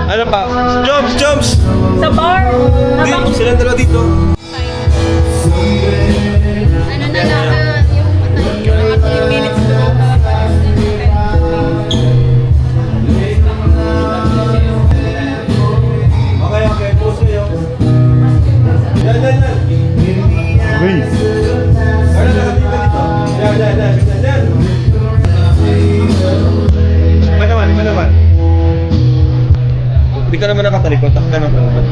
Ano pa? Jumps! Jumps! Sa bar! Dito, sila dalawa dito. Ano na lang, yung mga 3 minutes to. Okay, okay. Puso yung... Yan, yan, yan. Uy! Ano na, dito, dito. Yan, yan, yan. Yan, yan. Iba naman, iba naman. Hindi ka naman nakatalikot. Takta naman naman.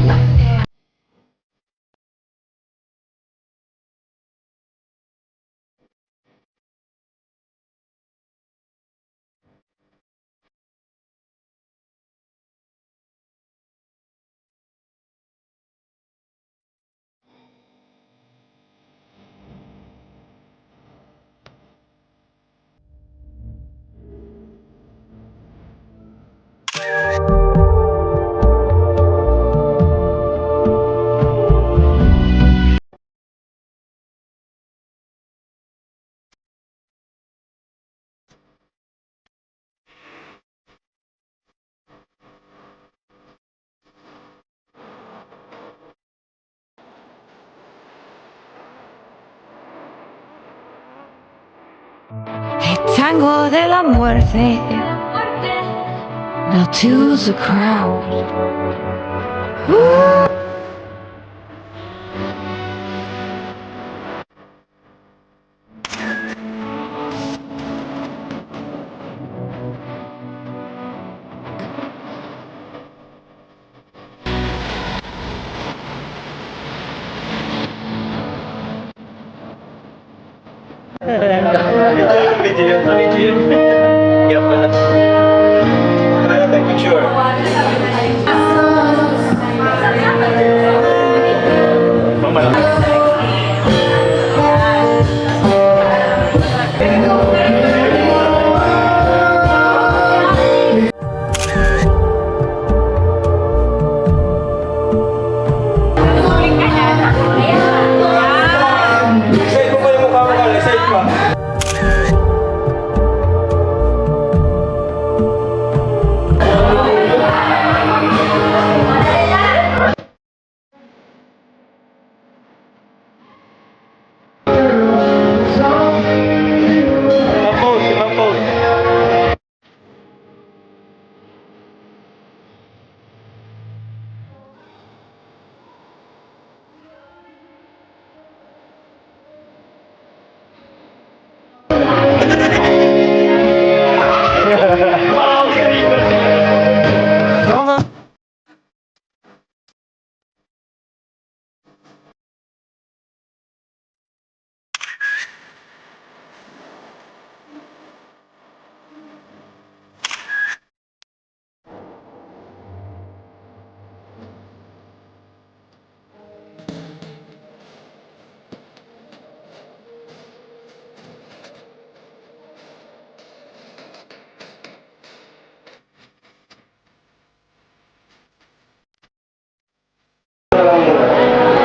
El tango de la muerte. Now to the crowd. Ooh.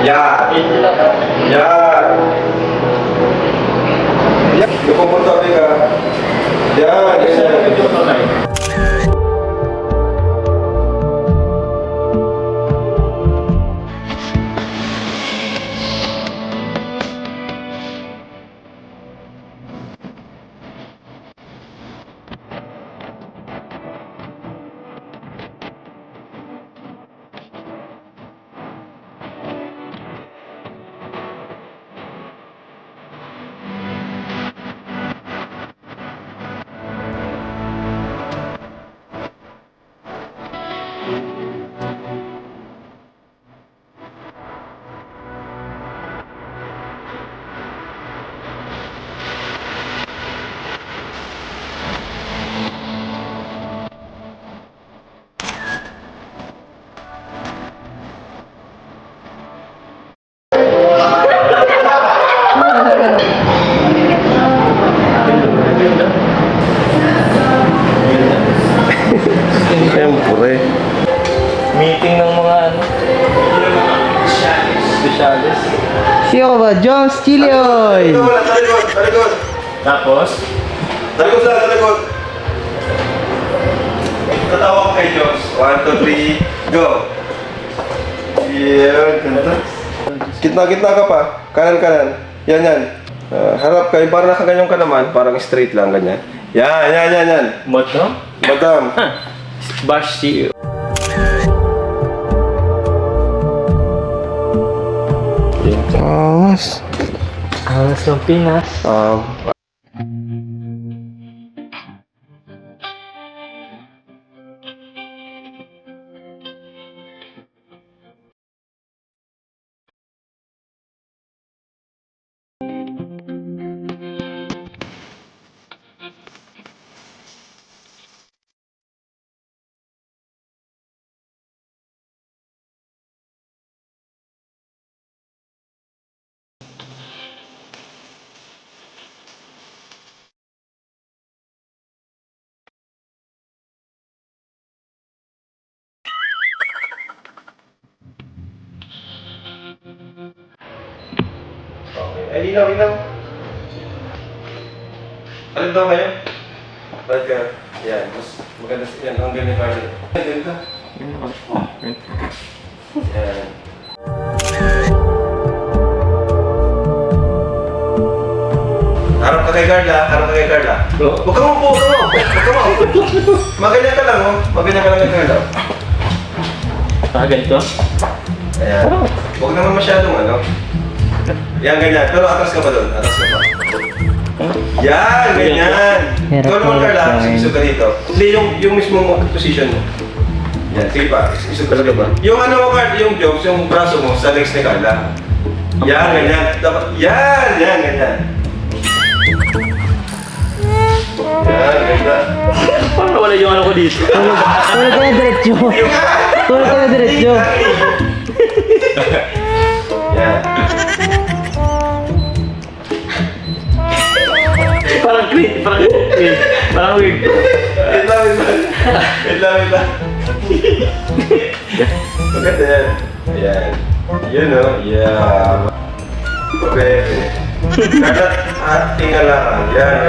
Ya. Ya. Ya, komportable ka. Yan, yan. Meeting ng mga ano. Specialist. Sino ka ba? Jones Chili Oil! Talikod. Tapos? Talikod lang, talikod. Tatawa ko kay Diyos. 1, 2, 3, go! Yeah, ganda. Gitna ka pa. Kanan. Yan. Harap ka. Parang nakaganyan ka naman. Parang straight lang, ganyan. Yan. Madam. Bash CEO. Angas. Angas ng Pinas. Okay. Ay, ilaw. Alin daw kayo? Balik ka. Yan. Mas maganda yan. Ang ganyan pa rin. Ganda. Yan. Harap ka kay Carla. Huwag kang upo. Maganyan ka lang, oh. Maganyan ka lang kay Carla. Ganito? Ayan. Huwag naman masyadong ano. Yan, ganyan. Pero atras ka pa doon. Yan, ganyan. Ikaw naman, Carla. Isog ka dito. Hindi, yung mismo position mo. Yan, sige pa. Isog ka ba? Yung ano mo, Carla, yung jokes, yung braso mo sa legs ni Carla. Yan, ganyan. Dapat, yan, ganyan. Yan, ganda. Paano wala yung ano ko dito? Tulog ka na diretso. Yan. Parang wig. Wait lang. Maganda yan. Ayan. Yun o. Yeah. Okay. Tingala lang. Yan.